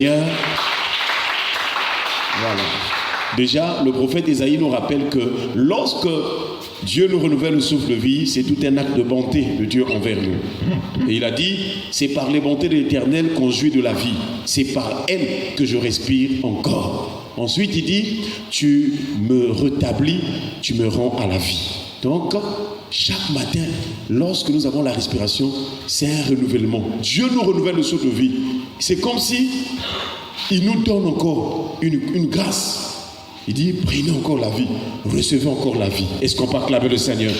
Voilà. Déjà, le prophète Ésaïe nous rappelle que lorsque Dieu nous renouvelle le souffle de vie, c'est tout un acte de bonté de Dieu envers nous. Et il a dit, c'est par les bontés de l'Éternel qu'on jouit de la vie. C'est par elle que je respire encore. Ensuite, il dit, tu me rétablis, tu me rends à la vie. Donc, chaque matin, lorsque nous avons la respiration, c'est un renouvellement. Dieu nous renouvelle le souffle de vie. C'est comme si il nous donne encore une grâce. Il dit, prenez encore la vie, recevez encore la vie. Est-ce qu'on peut acclamer le Seigneur?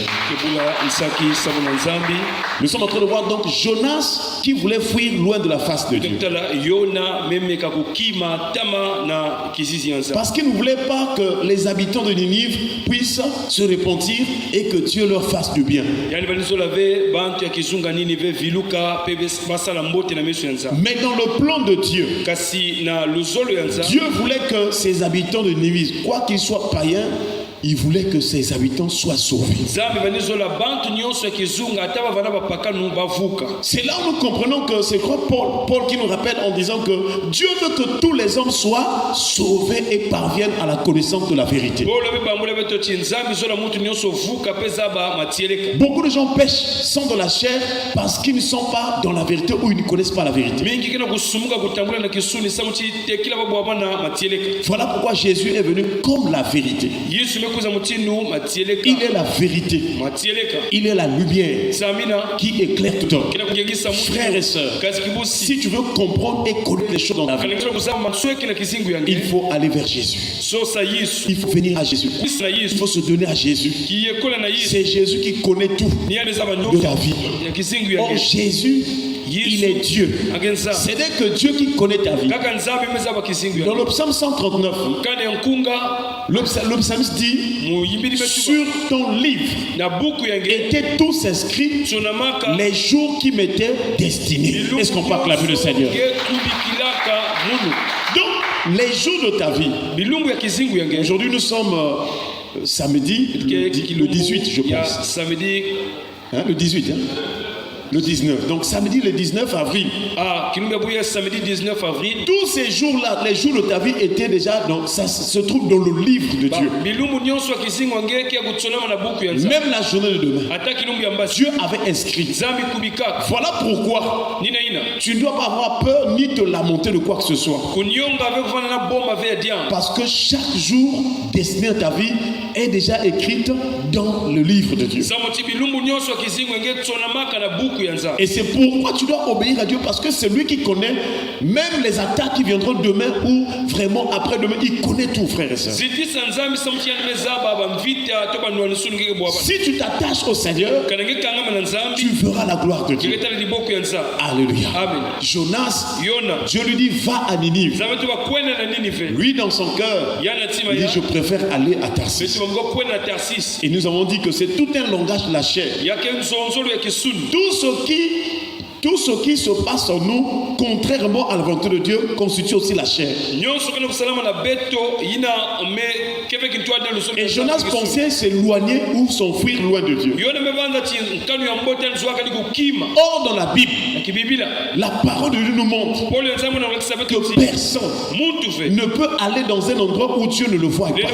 Nous sommes en train de voir donc Jonas qui voulait fuir loin de la face de Dieu. Parce qu'il ne voulait pas que les habitants de Ninive puissent se repentir et que Dieu leur fasse du bien. Mais dans le plan de Dieu, Dieu voulait que ces habitants de Ninive, quoi qu'ils soient païens, il voulait que ses habitants soient sauvés. C'est là où nous comprenons que c'est quoi Paul qui nous rappelle en disant que Dieu veut que tous les hommes soient sauvés et parviennent à la connaissance de la vérité. Beaucoup de gens pêchent, sont dans la chair parce qu'ils ne sont pas dans la vérité ou ils ne connaissent pas la vérité. Voilà pourquoi Jésus est venu comme la vérité. Il est la vérité. Il est la lumière qui éclaire tout homme. Frères et sœurs, si tu veux comprendre et connaître les choses dans la vie, il faut aller vers Jésus. Il faut venir à Jésus. Il faut se donner à Jésus. C'est Jésus qui connaît tout de ta vie. Or Jésus, il est Dieu. C'est que Dieu qui connaît ta vie. Dans le psaume 139, le psalmiste dit, sur ton livre étaient tous inscrits les jours qui m'étaient destinés. Est-ce qu'on peut acclamer le Seigneur? Donc, les jours de ta vie. Aujourd'hui, nous sommes samedi, le 18, je pense. Le 18, le 19. Donc samedi le 19 avril. Samedi 19 avril. Tous ces jours-là, les jours de ta vie étaient déjà, donc ça se trouve dans le livre de Dieu. Même la journée de demain, Dieu avait inscrit. Voilà pourquoi tu ne dois pas avoir peur ni te lamenter de quoi que ce soit. Parce que chaque jour destiné à ta vie est déjà écrite dans le livre de Dieu. Et c'est pourquoi tu dois obéir à Dieu, parce que c'est lui qui connaît même les attaques qui viendront demain ou vraiment après-demain. Il connaît tout, frères et sœurs. Si tu t'attaches au Seigneur, tu verras la gloire de Dieu. Alléluia. Amen. Jonas, Dieu lui dit, va à Ninive. Lui, dans son cœur, il dit, je préfère aller à Tarsis. Et nous avons dit que c'est tout un langage de la chair. Tout ce qui se passe en nous, contrairement à la volonté de Dieu, constitue aussi la chair. Et Jonas pensait s'éloigner ou s'enfuir loin de Dieu. Or, dans la Bible, la parole de Dieu nous montre que personne ne peut aller dans un endroit où Dieu ne le voit pas.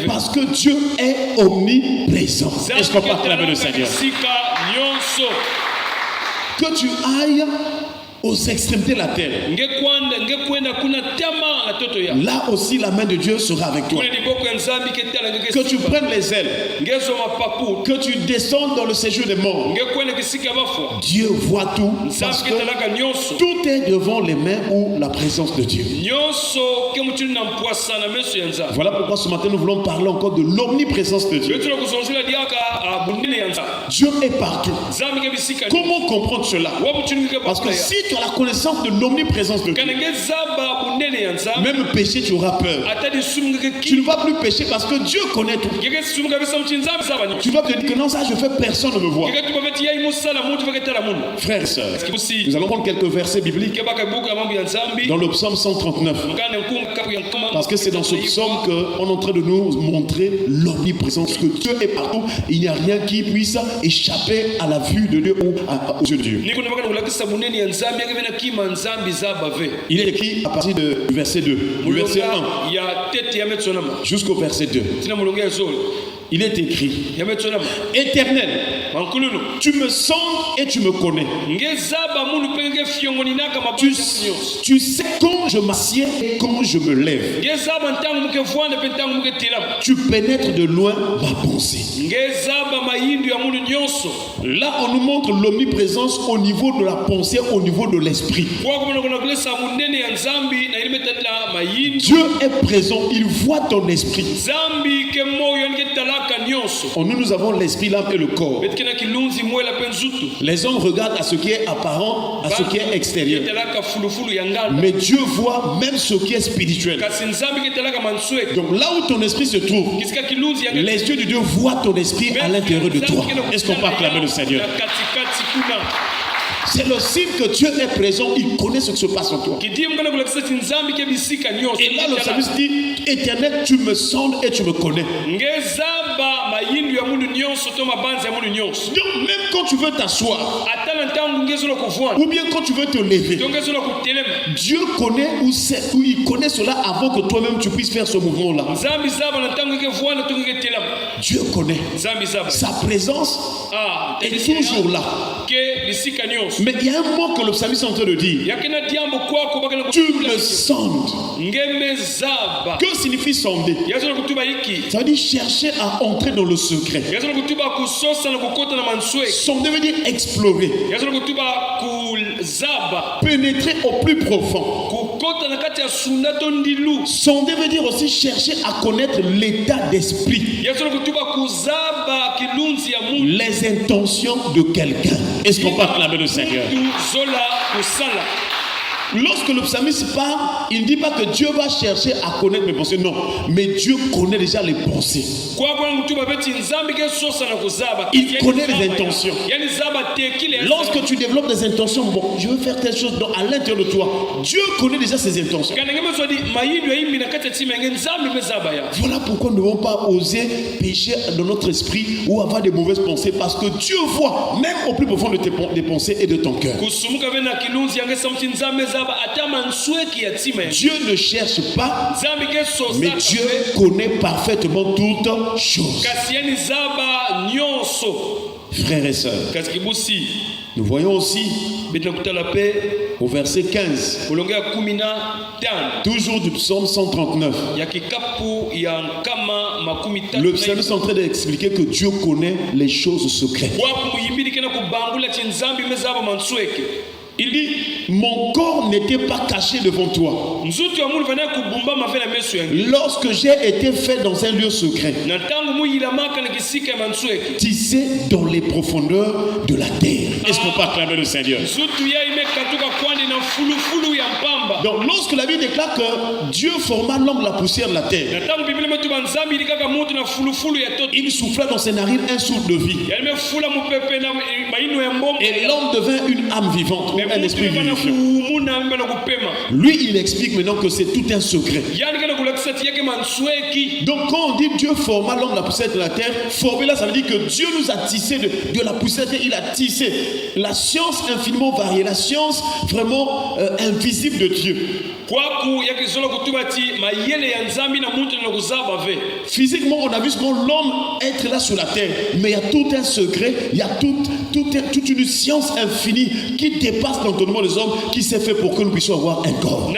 Parce que Dieu est omniprésent. Est-ce qu'on peut acclamer le Seigneur? Que tu ailles aux extrémités de la terre, là aussi la main de Dieu sera avec toi. Que tu prennes les ailes, que tu descendes dans le séjour des morts, Dieu voit tout, parce que tout est devant les mains ou la présence de Dieu. Voilà pourquoi ce matin nous voulons parler encore de l'omniprésence de Dieu. Dieu est partout. Comment comprendre cela? Parce que si tu as la connaissance de l'omniprésence de Dieu, même le péché, tu auras peur. Tu ne vas plus pécher parce que Dieu connaît tout. Tu vas te dire que non, ça je fais, personne ne me voit. Frères et sœurs, nous allons prendre quelques versets bibliques dans le psaume 139. Parce que c'est dans ce psaume qu'on est en train de nous montrer l'omniprésence, que Dieu est partout. Il n'y a rien qui puisse échapper à la vue de Dieu ou aux yeux de Dieu. Il est écrit à partir du verset 2, du verset 1 jusqu'au verset 2. Il est écrit: Éternel, tu me sondes et tu me connais. Tu sais quand je m'assieds et quand je me lève. Tu pénètres de loin ma pensée. Là, on nous montre l'omniprésence au niveau de la pensée, au niveau de l'esprit. Dieu est présent, il voit ton esprit. Nous avons l'esprit, l'âme et le corps. Les hommes regardent à ce qui est apparent, à ce qui est extérieur. Mais Dieu voit même ce qui est spirituel. Donc là où ton esprit se trouve, les yeux de Dieu voient ton esprit à l'intérieur de toi. Est-ce qu'on peut acclamer le Seigneur? C'est le signe que Dieu est présent, il connaît ce qui se passe en toi. Et là le psalmiste dit: Éternel, tu me sondes et tu me connais. Donc même quand tu veux t'asseoir, ou bien quand tu veux te lever, Dieu connaît où il connaît cela avant que toi-même tu puisses faire ce mouvement-là. Dieu connaît. Sa présence est toujours là. Mais il y a un mot que le psalmiste est en train de dire: tu me sondes. Que signifie sonder? Ça veut dire chercher à entrer dans le secret. Sonder veut dire explorer, pénétrer au plus profond. Sonder veut dire aussi chercher à connaître l'état d'esprit, les intentions de quelqu'un. Est-ce qu'on peut acclamer le Seigneur? Lorsque le psalmiste parle, il ne dit pas que Dieu va chercher à connaître mes pensées, non, mais Dieu connaît déjà les pensées. Il connaît les intentions. Lorsque tu développes des intentions, bon, je veux faire telle chose à l'intérieur de toi, Dieu connaît déjà ses intentions. Voilà pourquoi nous ne devons pas oser pécher dans notre esprit ou avoir des mauvaises pensées, parce que Dieu voit même au plus profond de tes pensées et de ton cœur. Dieu ne cherche pas, mais Dieu connaît parfaitement toutes choses. Frères et sœurs, nous voyons aussi au verset 15, toujours du psaume 139, le psalmiste est en train d'expliquer que Dieu connaît les choses secrètes. Il dit: mon corps n'était pas caché devant toi lorsque j'ai été fait dans un lieu secret, tissé dans les profondeurs de la terre. Est-ce qu'on peut acclamer le Seigneur? Donc lorsque la Bible déclare que Dieu forma l'homme de la poussière de la terre, il souffla dans ses narines un souffle de vie, et l'homme devint une âme vivante, un esprit vivifiant. Lui, il explique maintenant que c'est tout un secret. Donc quand on dit Dieu forma l'homme de la poussière de la terre, former là, ça veut dire que Dieu nous a tissé de la poussière de la terre. Il a tissé la science infiniment variée, la science vraiment invisible de Dieu. Physiquement, on a vu l'homme être là sur la terre, mais il y a tout un secret, il y a toute une science infinie qui dépasse l'entendement des hommes, qui s'est fait pour que nous puissions avoir un corps.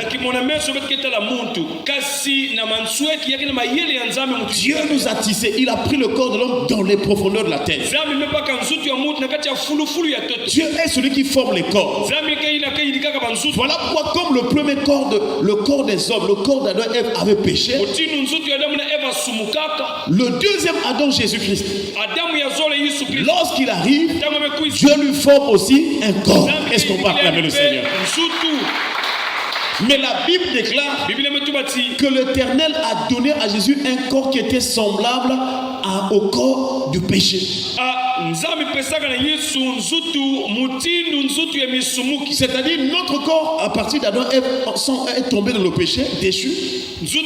Dieu nous a tissé, il a pris le corps de l'homme dans les profondeurs de la terre. Dieu est celui qui forme les corps. Voilà pourquoi, comme le premier corps, le corps des hommes, le corps d'Adam et Ève avait péché, le deuxième Adam, Jésus-Christ, lorsqu'il arrive, Dieu lui forme aussi un corps. Est-ce qu'on peut acclamer le Seigneur? Mais la Bible déclare que l'Éternel a donné à Jésus un corps qui était semblable au corps du péché. C'est-à-dire notre corps à partir d'Adam est tombé dans le péché, déchu. Dieu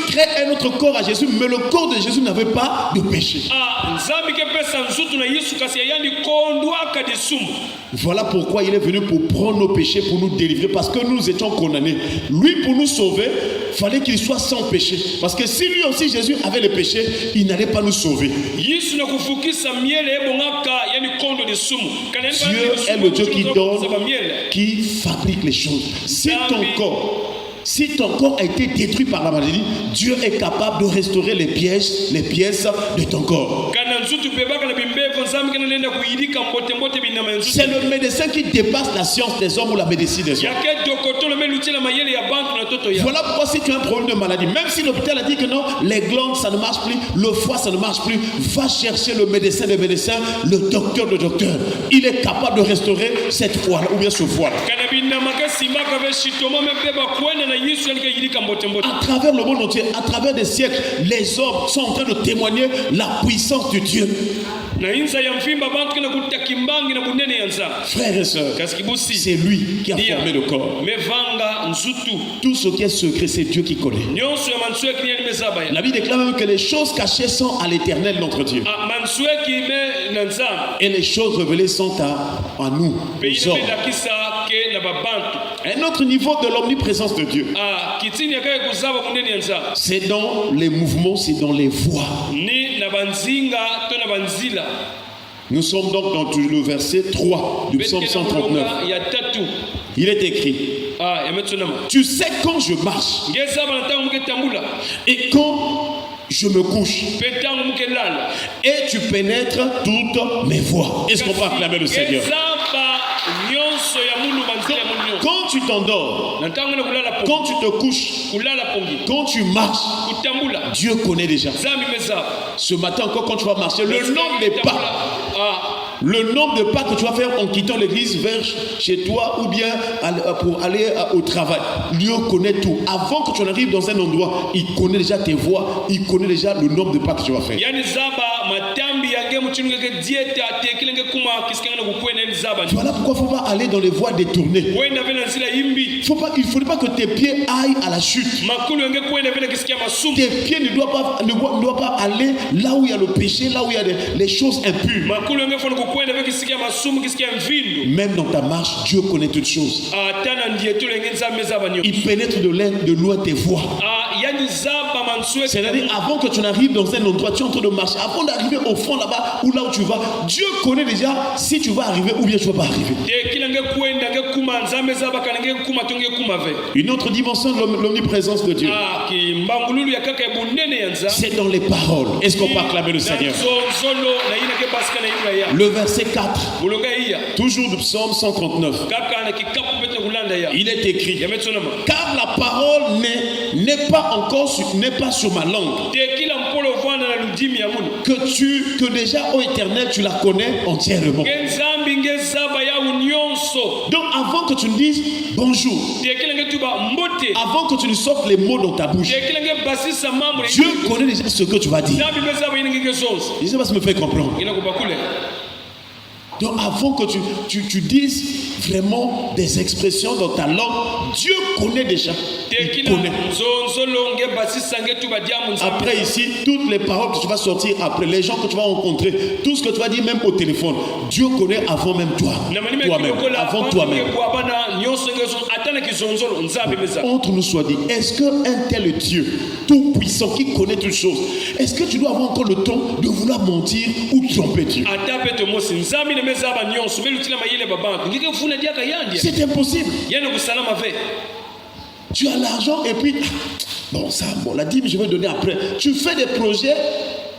crée un autre corps à Jésus, mais le corps de Jésus n'avait pas de péché. Voilà pourquoi il est venu pour prendre nos péchés, pour nous délivrer, parce que nous étions condamnés. Lui, pour nous sauver, il fallait qu'il soit sans péché. Parce que si lui aussi, Jésus, avait le péché, il n'allait pas nous sauver. Dieu est le Dieu qui donne, qui fabrique les choses. Si ton corps a été détruit par la maladie, Dieu est capable de restaurer les pièces de ton corps. C'est le médecin qui dépasse la science des hommes ou la médecine des hommes. Voilà pourquoi si tu as un problème de maladie, même si l'hôpital a dit que non, les glandes ça ne marche plus, le foie ça ne marche plus, va chercher le médecin des médecins, le docteur de docteur. Il est capable de restaurer cette foi ou bien ce foie. À travers le monde entier, à travers des siècles, les hommes sont en train de témoigner la puissance de Dieu. Frères et sœurs, c'est lui qui a formé le corps. Tout ce qui est secret, c'est Dieu qui connaît. La Bible déclare même que les choses cachées sont à l'Éternel notre Dieu. Et les choses révélées sont à nous, les hommes. Un autre niveau de l'omniprésence de Dieu, c'est dans les mouvements, c'est dans les voies. Nous sommes donc dans le verset 3 du psaume 139. Il est écrit: tu sais quand je marche et quand je me couche, et tu pénètres toutes mes voies. Est-ce qu'on peut acclamer le Seigneur? Quand tu t'endors, quand tu te couches, quand tu marches, Dieu connaît déjà. Ce matin encore, quand tu vas marcher, le nombre des pas, le nombre de pas que tu vas faire en quittant l'église vers chez toi ou bien pour aller au travail, Dieu connaît tout. Avant que tu arrives dans un endroit, il connaît déjà tes voies, il connaît déjà le nombre de pas que tu vas faire. Voilà pourquoi il ne faut pas aller dans les voies détournées. Il ne faudrait pas que tes pieds aillent à la chute. Tes pieds ne doivent pas aller là où il y a le péché, là où il y a les choses impures. Même dans ta marche, Dieu connaît toutes choses. Il pénètre de loin tes voies. C'est-à-dire, avant que tu n'arrives dans un endroit, tu es en train de marcher. Avant d'arriver au fond là-bas, ou là où tu vas, Dieu connaît déjà si tu vas arriver ou bien tu ne vas pas arriver. Une autre dimension de l'omniprésence de Dieu, c'est dans les paroles. Est-ce qu'on peut acclamer le Seigneur? Le verset 4, toujours du psaume 139. Il est écrit: car la parole n'est pas sur ma langue, que déjà, ô Éternel, tu la connais entièrement. Donc avant que tu ne dises bonjour, avant que tu ne sortes les mots dans ta bouche, Dieu connaît déjà ce que tu vas dire. Je ne sais pas si me fait comprendre. Donc avant que tu dises vraiment des expressions dans ta langue, Dieu connaît déjà. Il connaît. Après ici, toutes les paroles que tu vas sortir après, les gens que tu vas rencontrer, tout ce que tu vas dire même au téléphone, Dieu connaît avant même toi-même, avant toi-même. Entre nous soit dit, est-ce qu'un tel Dieu tout puissant qui connaît toutes choses, est-ce que tu dois avoir encore le temps de vouloir mentir ou tromper Dieu? C'est impossible. Tu as l'argent et puis la dîme je vais donner après. Tu fais des projets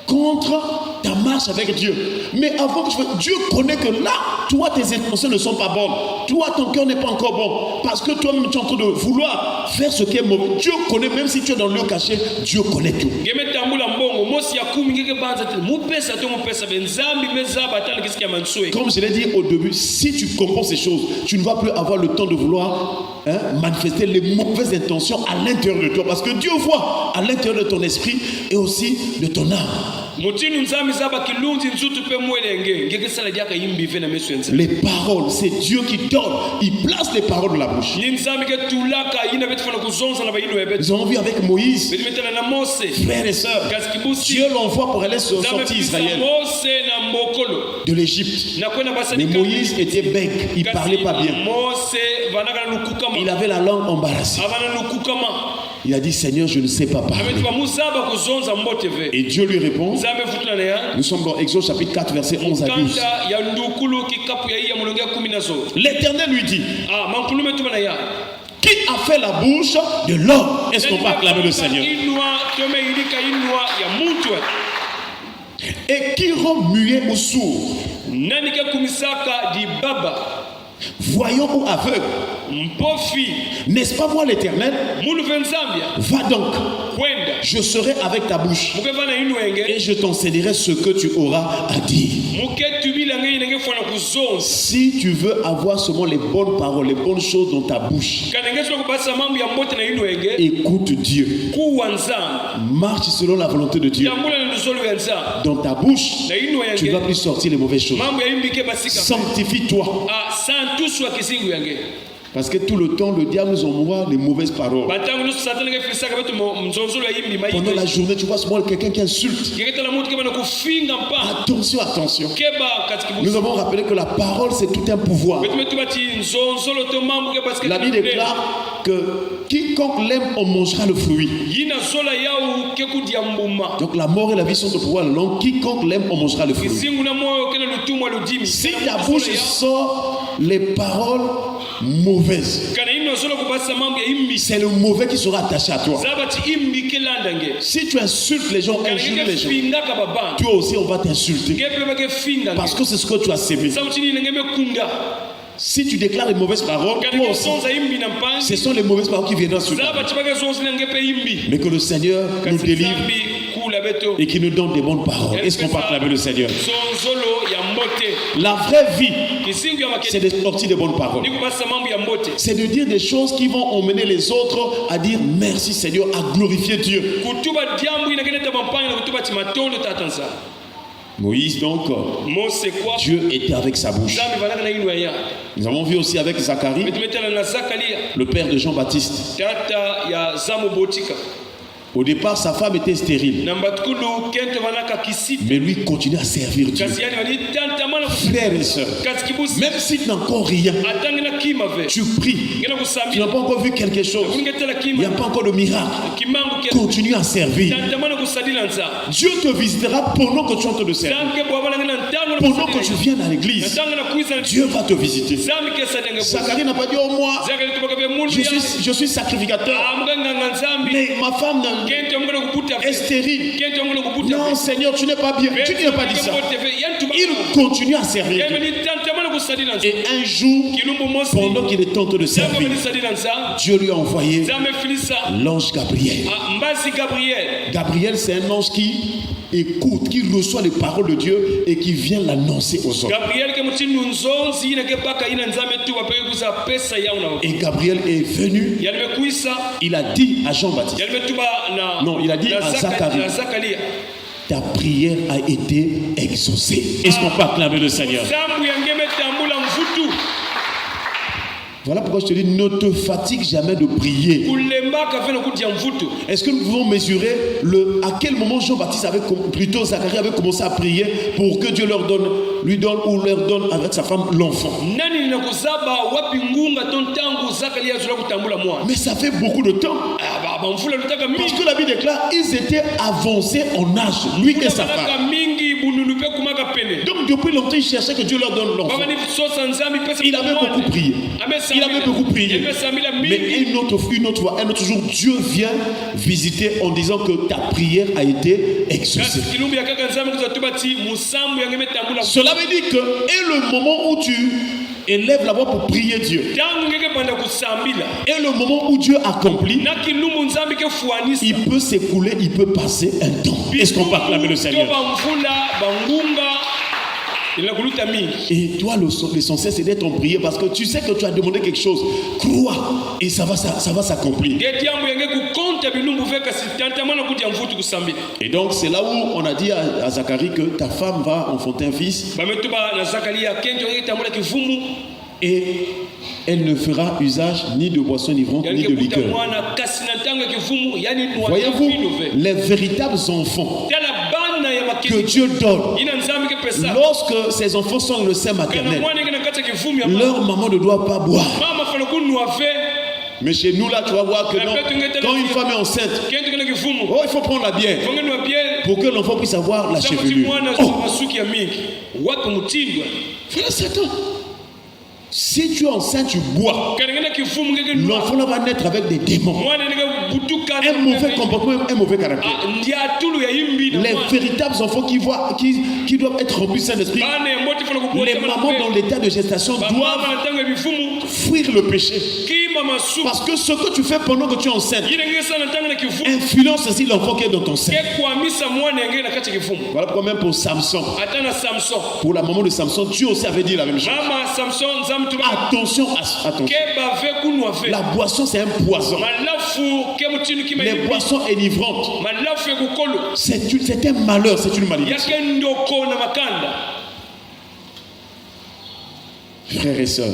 contre ta marche avec Dieu. Mais avant que Dieu connaît que là, toi, tes intentions ne sont pas bonnes. Toi, ton cœur n'est pas encore bon. Parce que toi-même, tu es en train de vouloir faire ce qui est mauvais. Dieu connaît, même si tu es dans le lieu caché, Dieu connaît tout. Comme je l'ai dit au début, si tu comprends ces choses, tu ne vas plus avoir le temps de vouloir manifester les mauvaises intentions à l'intérieur de toi. Parce que Dieu voit à l'intérieur de ton esprit et aussi de ton âme. Les paroles, c'est Dieu qui donne. Il place les paroles dans la bouche. Nous avons vu avec Moïse, frères et sœurs, Dieu l'envoie pour aller sortir Israël de l'Égypte. Mais Moïse était bègue, il ne parlait pas bien. Il avait la langue embarrassée. Il a dit, Seigneur, je ne sais pas parler. Et Dieu lui répond. Nous sommes dans Exode chapitre 4, verset 11 à 12. L'Éternel lui dit, qui a fait la bouche de l'homme? Est-ce qu'on peut acclamer le Seigneur? Et qui rend muet ou sourd, voyant ou aveugle? N'est-ce pas moi l'Éternel? Va donc, je serai avec ta bouche et je t'enseignerai ce que tu auras à dire. Si tu veux avoir seulement les bonnes paroles, les bonnes choses dans ta bouche, écoute Dieu, marche selon la volonté de Dieu. Dans ta bouche, tu ne vas plus sortir les mauvaises choses. Sanctifie-toi. Parce que tout le temps, le diable nous envoie les mauvaises paroles. Pendant la journée, tu vois souvent quelqu'un qui insulte. Attention, attention. Nous avons rappelé que la parole, c'est tout un pouvoir. La Bible déclare que quiconque l'aime, on mangera le fruit. Donc la mort et la vie sont au pouvoir de la langue. Quiconque l'aime, on mangera le fruit. Si ta bouche sort les paroles mauvaises, c'est le mauvais qui sera attaché à toi. Si tu insultes les gens, injures les gens, toi aussi on va t'insulter, parce que c'est ce que tu as sémé. Si tu déclares les mauvaises paroles, toi aussi, ce sont les mauvaises paroles qui viendront sur toi. Mais que le Seigneur nous délivre et qui nous donne des bonnes paroles. Est-ce qu'on peut acclamer le Seigneur? La vraie vie, c'est de sortir des bonnes paroles. C'est de dire des choses qui vont emmener les autres à dire merci Seigneur, à glorifier Dieu. Moïse donc, Dieu était avec sa bouche. Nous avons vu aussi avec Zacharie, le père de Jean-Baptiste. Au départ, sa femme était stérile. Mais lui continue à servir Dieu. Frères et sœurs, même si tu n'as encore rien, tu pries, tu n'as pas encore vu quelque chose, il n'y a pas encore de miracle, continue à servir. Dieu te visitera pendant que tu es en train de servir. Pendant que tu viens à l'église, Dieu va te visiter. Zacharie n'a pas dit, oh moi, je suis sacrificateur, mais ma femme est stérile. Non Seigneur, tu n'es pas bien. Tu n'as pas dit ça. Il continue à servir. Et un jour, pendant qu'il est en train de servir, Dieu lui a envoyé l'ange Gabriel. Gabriel, c'est un ange qui écoute, qui reçoit les paroles de Dieu et qui vient l'annoncer aux hommes. Et Gabriel est venu, il a dit à Jean-Baptiste, non, il a dit à Zacharie, ta prière a été exaucée. Est-ce qu'on peut acclamer le Seigneur? Voilà pourquoi je te dis, ne te fatigue jamais de prier. Est-ce que nous pouvons mesurer à quel moment Jean-Baptiste plutôt Zacharie avait commencé à prier pour que Dieu leur donne avec sa femme l'enfant? Mais ça fait beaucoup de temps. Parce que la Bible déclare, ils étaient avancés en âge, lui et sa femme. Donc depuis longtemps, ils cherchaient que Dieu leur donne l'enfant. Il avait beaucoup prié. Mais une autre fois, un autre jour, Dieu vient visiter en disant que ta prière a été exaucée. Cela veut dire que et le moment où tu élèves la voix pour prier Dieu et le moment où Dieu accomplit, il peut s'écouler, il peut passer un temps. Est-ce qu'on peut acclamer le Seigneur? Et toi, l'essentiel, c'est d'être en prière parce que tu sais que tu as demandé quelque chose. Crois et ça va s'accomplir. Et donc, c'est là où on a dit à Zacharie que ta femme va enfanter un fils. Et elle ne fera usage ni de boisson ivrantes ni de liqueur. Voyez-vous, les véritables enfants que Dieu donne, lorsque ces enfants sont dans le sein maternel, leur maman ne doit pas boire. Mais chez nous là, tu vas voir que non, quand une femme est enceinte, oh, il faut prendre la bière pour que l'enfant puisse avoir la chevelure. Oh. Frère Satan, si tu es enceinte, tu bois. L'enfant là va naître avec des démons. Un mauvais comportement, un mauvais caractère. Les véritables enfants qui doivent être remplis du Saint-Esprit, les mamans dans l'état de gestation doivent fuir le péché. Parce que ce que tu fais pendant que tu es enceinte influence aussi l'enfant qui est dans ton sein. Voilà pourquoi même pour Samson, pour la maman de Samson, Dieu aussi avait dit la même chose. Attention. La boisson, c'est un poison. Les boissons enivrantes, c'est un malheur, c'est une malédiction. Frères et sœurs,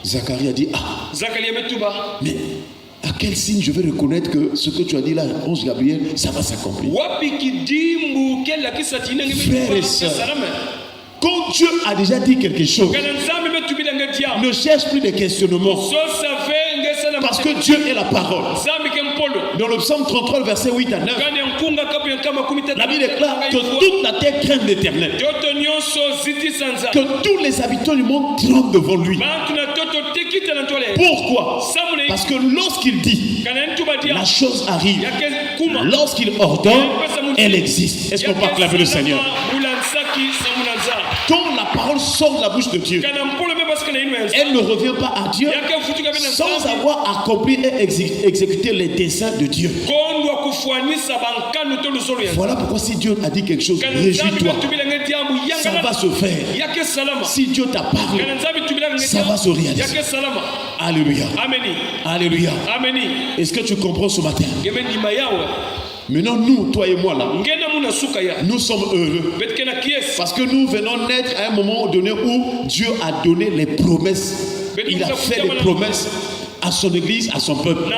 Zacharie a dit, mais à quel signe je vais reconnaître que ce que tu as dit là, ange Gabriel, ça va s'accomplir? Frères et sœurs, quand Dieu a déjà dit quelque chose, ne cherche plus de questionnements. Parce que Dieu est la parole. Dans le psaume 33, verset 8 à 9, la Bible déclare que toute la terre craint l'Éternel. Que tous les habitants du monde tremblent devant lui. Pourquoi? Parce que lorsqu'il dit, la chose arrive. Lorsqu'il ordonne, elle existe. Est-ce qu'on peut acclamer le Seigneur? Quand la parole sort de la bouche de Dieu, elle ne revient pas à Dieu sans avoir accompli et exécuté les desseins de Dieu. Voilà pourquoi si Dieu a dit quelque chose, réjouis-toi. Ça va se faire. Si Dieu t'a parlé, ça va se réaliser. Alléluia. Alléluia. Est-ce que tu comprends ce matin? Maintenant, nous, toi et moi là, nous sommes heureux parce que nous venons naître à un moment donné où Dieu a donné les promesses. Il a fait les promesses à son église, à son peuple. Donc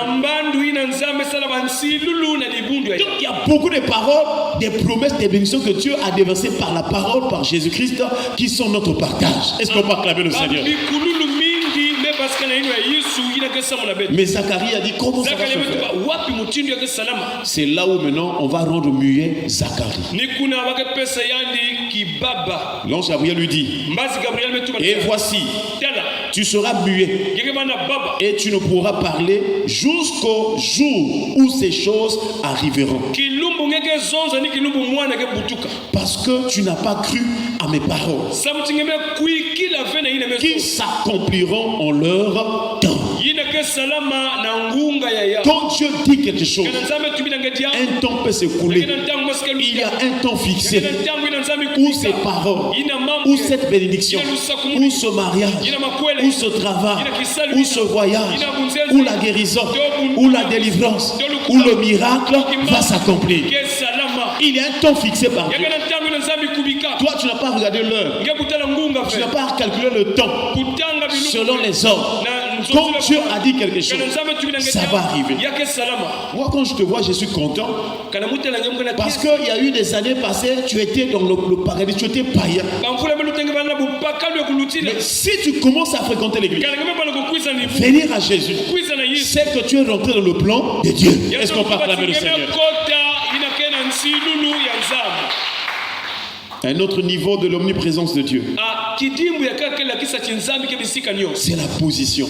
il y a beaucoup de paroles, des promesses, des bénédictions que Dieu a déversées par la parole, par Jésus-Christ, qui sont notre partage. Est-ce qu'on peut acclamer le Seigneur? Mais Zacharie a dit comment ça va se faire? C'est là où maintenant on va rendre muet Zacharie. L'ange Gabriel lui dit, et voici, tu seras muet et tu ne pourras parler jusqu'au jour où ces choses arriveront. Parce que tu n'as pas cru à mes paroles qui s'accompliront en leur temps. Quand Dieu dit quelque chose, un temps peut s'écouler. Il y a un temps fixé où ces paroles, où cette bénédiction, où ce mariage, où ce travail, où ce voyage, où la guérison, où la délivrance, où le miracle va s'accomplir. Il y a un temps fixé par Dieu. Toi, tu n'as pas regardé l'heure. Tu n'as pas calculé le temps selon les ordres. Quand Dieu a dit quelque chose, ça va arriver. Moi, quand je te vois, je suis content. Parce qu'il y a eu des années passées, tu étais dans le paradis, tu étais païen. Mais si tu commences à fréquenter l'église, venir à Jésus, c'est que tu es rentré dans le plan de Dieu. Est-ce qu'on peut acclamer le Seigneur? Un autre niveau de l'omniprésence de Dieu, c'est la position.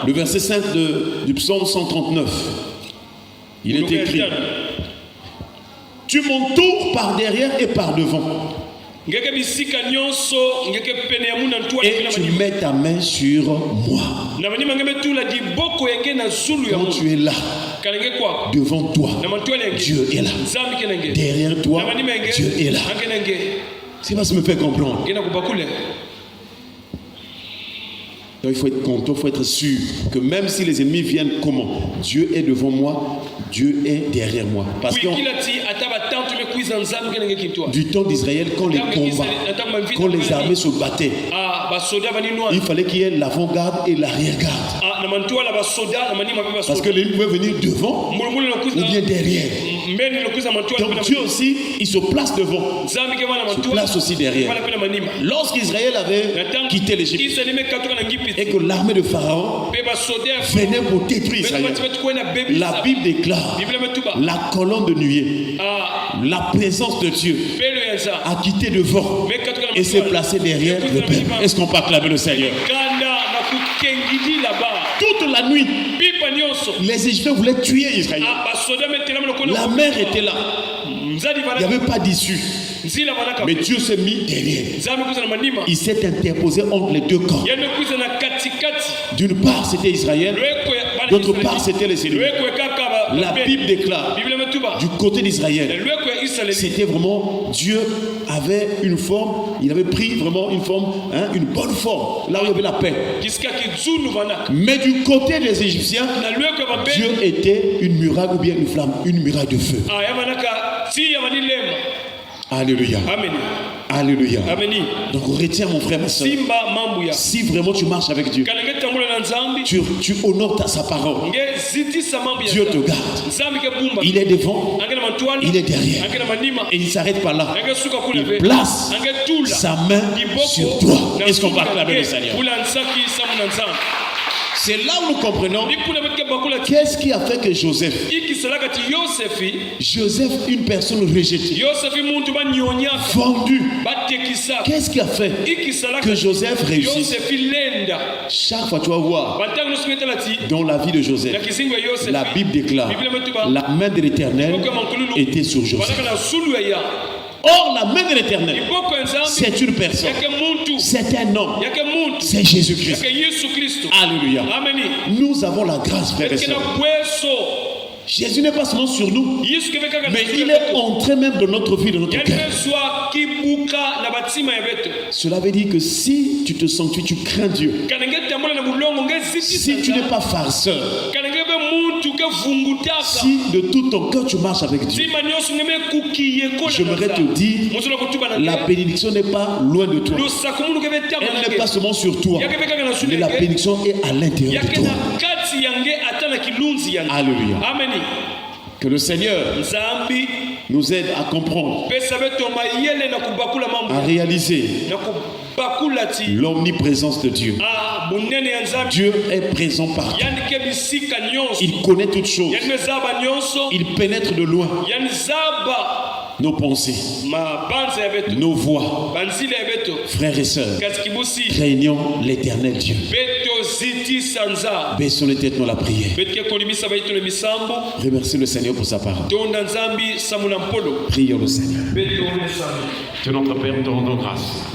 Le verset 5 du psaume 139, il est écrit: tu m'entoures par derrière et par devant, Et tu mets ta main sur moi. Quand tu es là, devant toi, Dieu est là. Derrière toi, Dieu est là. C'est pas ce qui me fait comprendre. Donc il faut être content, il faut être sûr que même si les ennemis viennent comment, Dieu est devant moi, Dieu est derrière moi. Parce que du temps d'Israël, quand les combats, quand les armées se battaient, il fallait qu'il y ait l'avant-garde et l'arrière-garde. Parce que l'ennemi pouvait venir devant ou bien derrière. Donc Dieu aussi, il se place devant, se place aussi derrière. Lorsqu'Israël avait quitté l'Égypte et que l'armée de Pharaon venait pour détruire Israël, la Bible déclare la colonne de nuée, la présence de Dieu a quitté devant et s'est placé derrière le peuple. Est-ce qu'on peut acclamer le Seigneur? Toute la nuit, les Égyptiens voulaient tuer Israël. La mer était là. Il n'y avait pas d'issue. Mais Dieu s'est mis derrière. Il s'est interposé entre les deux camps. D'une part, c'était Israël. D'autre part, c'était les ennemis. La Bible déclare, du côté d'Israël, c'était vraiment, Dieu avait une forme, il avait pris vraiment une forme, une bonne forme, là où il y avait la paix. Mais du côté des Égyptiens, Dieu était une muraille ou bien une flamme, une muraille de feu. Alléluia. Amen. Alléluia. Amen. Donc retiens mon frère, ma soeur. Si vraiment tu marches avec Dieu, tu honores sa parole, Dieu te garde. Il est devant, il est derrière. Et il ne s'arrête pas là. Il place sa main sur toi. Est-ce qu'on va acclamer le Seigneur? C'est là où nous comprenons qu'est-ce qui a fait que Joseph, une personne rejetée, vendue, qu'est-ce qui a fait que Joseph réussisse? Chaque fois tu vas voir dans la vie de Joseph, la Bible déclare la main de l'Éternel était sur Joseph. Or, la main de l'Éternel, c'est une personne, c'est un homme, c'est Jésus-Christ. Alléluia. Nous avons la grâce, frères et sœurs. Jésus n'est pas seulement sur nous, mais il est entré même dans notre vie, dans notre cœur. Cela veut dire que si tu te sens, tu crains Dieu, si tu n'es pas farceur, si de tout ton cœur tu marches avec Dieu, j'aimerais te dire, la bénédiction n'est pas loin de toi. Elle n'est pas seulement sur toi, mais la bénédiction est à l'intérieur de toi. Alléluia. Que le Seigneur nous aide à comprendre, à réaliser l'omniprésence de Dieu. Dieu est présent partout. Il connaît toutes choses. Il pénètre de loin nos pensées, nos voix. Frères et sœurs, craignons l'Éternel Dieu. Baissons les têtes dans la prière. Remercie le Seigneur pour sa parole. Prions le Seigneur. Dieu notre Père, te rendons grâce.